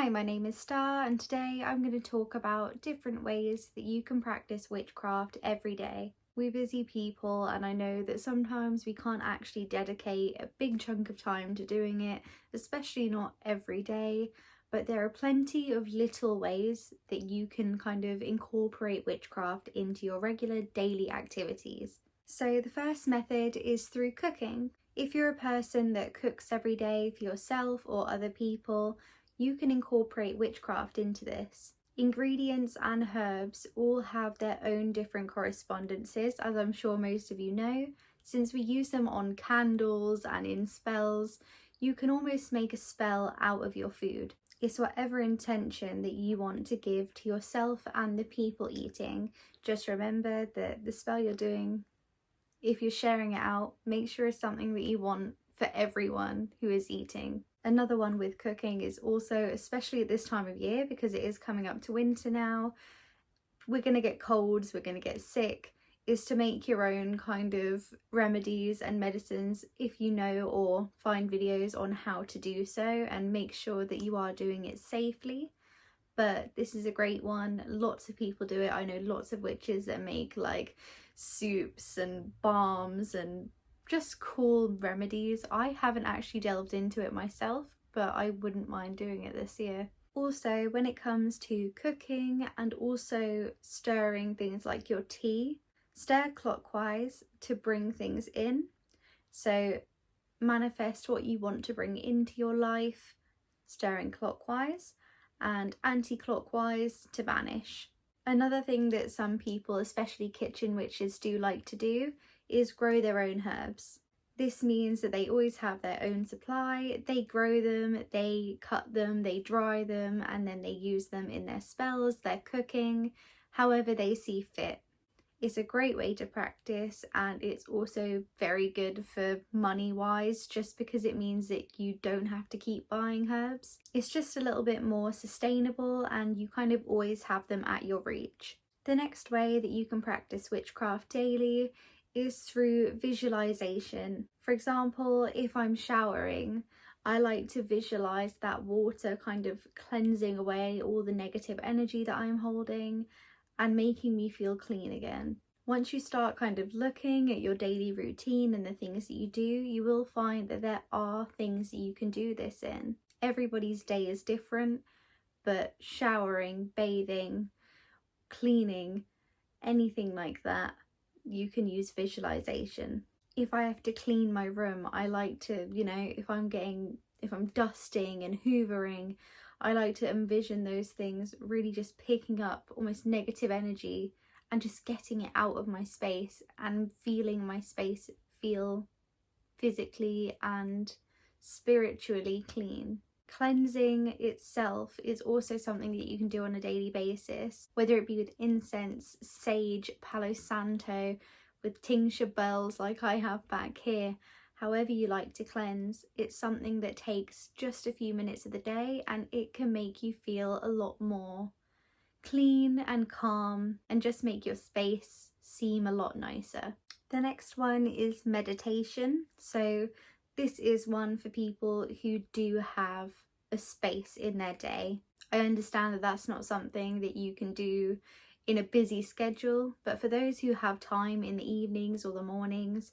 Hi, my name is Star, and today I'm going to talk about different ways that you can practice witchcraft every day. We're busy people, and I know that sometimes we can't actually dedicate a big chunk of time to doing it, especially not every day, but there are plenty of little ways that you can kind of incorporate witchcraft into your regular daily activities. So the first method is through cooking. If you're a person that cooks every day for yourself or other people, you can incorporate witchcraft into this. Ingredients and herbs all have their own different correspondences, as I'm sure most of you know. Since we use them on candles and in spells, you can almost make a spell out of your food. It's whatever intention that you want to give to yourself and the people eating. Just remember that the spell you're doing, if you're sharing it out, make sure it's something that you want for everyone who is eating. Another one with cooking is also, especially at this time of year, because it is coming up to winter now, we're going to get colds, we're going to get sick, is to make your own kind of remedies and medicines if you know or find videos on how to do so, and make sure that you are doing it safely. But this is a great one. Lots of people do it. I know lots of witches that make like soups and balms and just cool remedies. I haven't actually delved into it myself, but I wouldn't mind doing it this year. Also, when it comes to cooking and also stirring things like your tea, stir clockwise to bring things in. So manifest what you want to bring into your life, stirring clockwise, and anti-clockwise to banish. Another thing that some people, especially kitchen witches, do like to do is grow their own herbs. This means that they always have their own supply. They grow them, they cut them, they dry them, and then they use them in their spells, their cooking, however they see fit. It's a great way to practice, and it's also very good for money wise, just because it means that you don't have to keep buying herbs. It's just a little bit more sustainable and you kind of always have them at your reach. The next way that you can practice witchcraft daily is through visualization. For example, if I'm showering, I like to visualize that water kind of cleansing away all the negative energy that I'm holding and making me feel clean again. Once you start kind of looking at your daily routine and the things that you do, you will find that there are things that you can do this in. Everybody's day is different, but showering, bathing, cleaning, anything like that, you can use visualization. If I have to clean my room, I like to, if I'm dusting and hoovering, I like to envision those things really just picking up almost negative energy and just getting it out of my space and feeling my space feel physically and spiritually clean. Cleansing itself is also something that you can do on a daily basis, whether it be with incense, sage, palo santo, with tincture bells like I have back here. However you like to cleanse, it's something that takes just a few minutes of the day, and it can make you feel a lot more clean and calm and just make your space seem a lot nicer. The next one is meditation. So this is one for people who do have a space in their day. I understand that that's not something that you can do in a busy schedule, but for those who have time in the evenings or the mornings,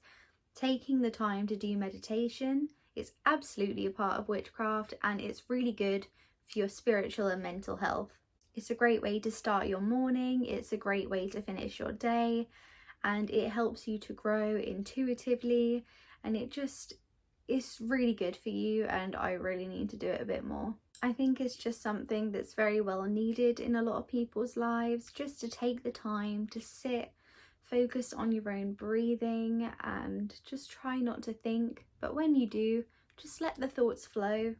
taking the time to do meditation is absolutely a part of witchcraft, and it's really good for your spiritual and mental health. It's a great way to start your morning, it's a great way to finish your day, and it helps you to grow intuitively, and it's really good for you, and I really need to do it a bit more. I think it's just something that's very well needed in a lot of people's lives, just to take the time to sit, focus on your own breathing, and just try not to think. But when you do, just let the thoughts flow.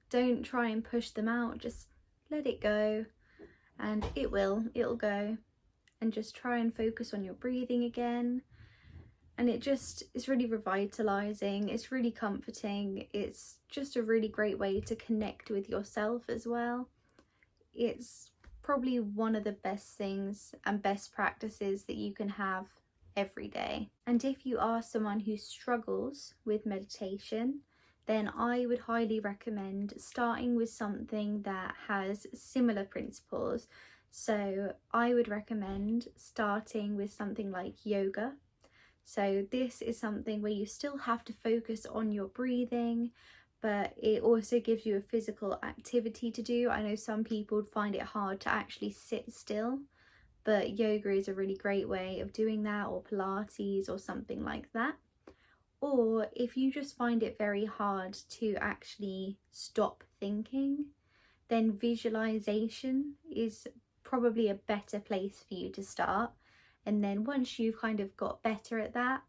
Don't try and push them out, just let it go, and it'll go. And just try and focus on your breathing again. And it's really revitalizing, it's really comforting, it's just a really great way to connect with yourself as well. It's probably one of the best things and best practices that you can have every day. And if you are someone who struggles with meditation, then I would highly recommend starting with something that has similar principles. So I would recommend starting with something like yoga. So this is something where you still have to focus on your breathing, but it also gives you a physical activity to do. I know some people would find it hard to actually sit still, but yoga is a really great way of doing that, or Pilates or something like that. Or if you just find it very hard to actually stop thinking, then visualization is probably a better place for you to start. And then once you've kind of got better at that,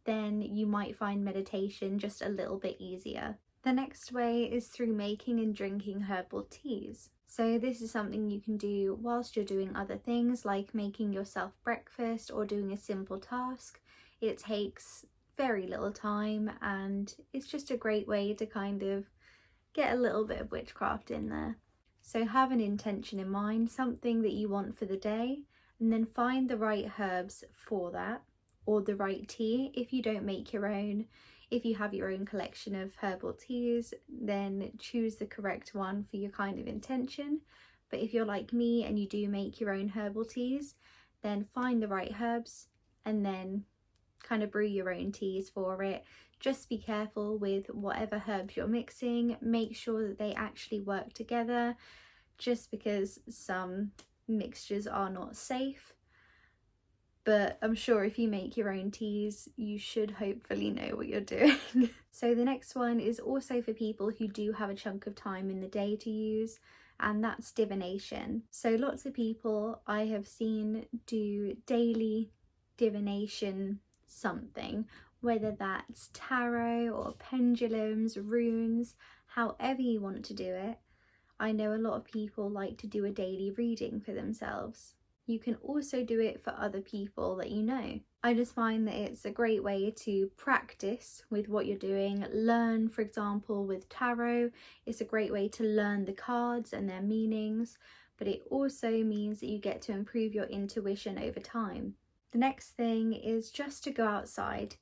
then you might find meditation just a little bit easier. The next way is through making and drinking herbal teas. So this is something you can do whilst you're doing other things like making yourself breakfast or doing a simple task. It takes very little time and it's just a great way to kind of get a little bit of witchcraft in there. So have an intention in mind, something that you want for the day, and then find the right herbs for that, or the right tea if you don't make your own. If you have your own collection of herbal teas, then choose the correct one for your kind of intention. But if you're like me and you do make your own herbal teas, then find the right herbs and then kind of brew your own teas for it. Just be careful with whatever herbs you're mixing. Make sure that they actually work together, just because some mixtures are not safe. But I'm sure if you make your own teas, you should hopefully know what you're doing. So the next one is also for people who do have a chunk of time in the day to use, and that's divination. So lots of people I have seen do daily divination something, whether that's tarot or pendulums, runes, however you want to do it. I know a lot of people like to do a daily reading for themselves. You can also do it for other people that you know. I just find that it's a great way to practice with what you're doing. Learn, for example, with tarot, it's a great way to learn the cards and their meanings, but it also means that you get to improve your intuition over time. The next thing is just to go outside.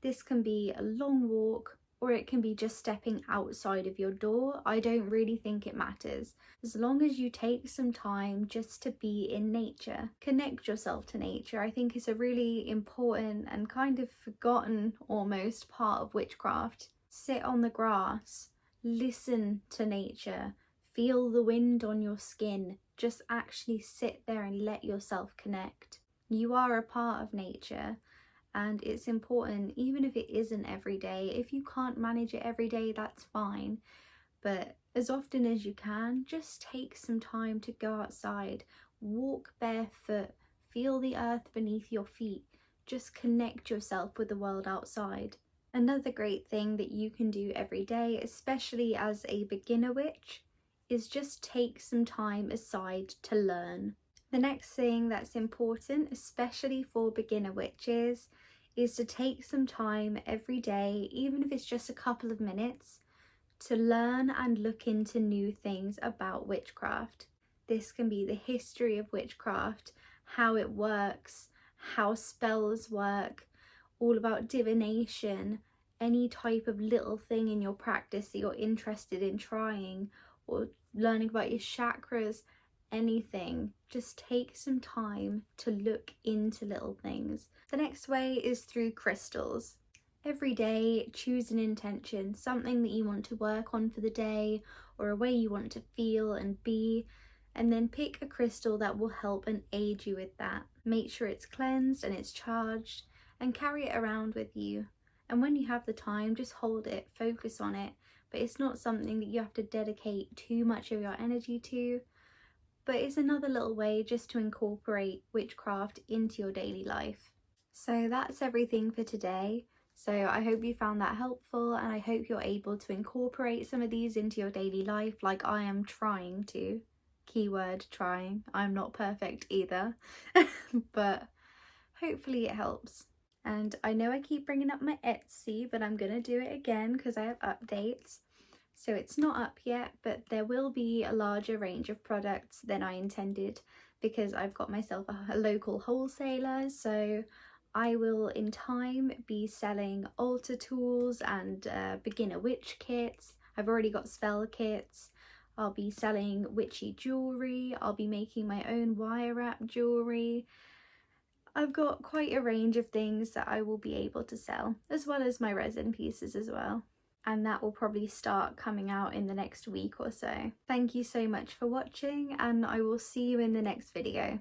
This can be a long walk, or it can be just stepping outside of your door. I don't really think it matters. As long as you take some time just to be in nature, connect yourself to nature. I think it's a really important and kind of forgotten almost part of witchcraft. Sit on the grass, listen to nature, feel the wind on your skin. Just actually sit there and let yourself connect. You are a part of nature. And it's important, even if it isn't every day. If you can't manage it every day, that's fine. But as often as you can, just take some time to go outside, walk barefoot, feel the earth beneath your feet. Just connect yourself with the world outside. Another great thing that you can do every day, especially as a beginner witch, is just take some time aside to learn. The next thing that's important, especially for beginner witches, is to take some time every day, even if it's just a couple of minutes, to learn and look into new things about witchcraft. This can be the history of witchcraft, how it works, how spells work, all about divination, any type of little thing in your practice that you're interested in trying, or learning about your chakras, anything. Just take some time to look into little things. The next way is through crystals. Every day, choose an intention, something that you want to work on for the day, or a way you want to feel and be, and then pick a crystal that will help and aid you with that. Make sure it's cleansed and it's charged, and carry it around with you. And when you have the time, just hold it, focus on it, but it's not something that you have to dedicate too much of your energy to. But it's another little way just to incorporate witchcraft into your daily life. So that's everything for today. So I hope you found that helpful, and I hope you're able to incorporate some of these into your daily life like I am trying to. Keyword trying. I'm not perfect either, but hopefully it helps. And I know I keep bringing up my Etsy, but I'm gonna do it again because I have updates. So it's not up yet, but there will be a larger range of products than I intended because I've got myself a local wholesaler. So I will in time be selling altar tools and beginner witch kits. I've already got spell kits. I'll be selling witchy jewellery. I'll be making my own wire wrap jewellery. I've got quite a range of things that I will be able to sell, as well as my resin pieces as well. And that will probably start coming out in the next week or so. Thank you so much for watching, and I will see you in the next video.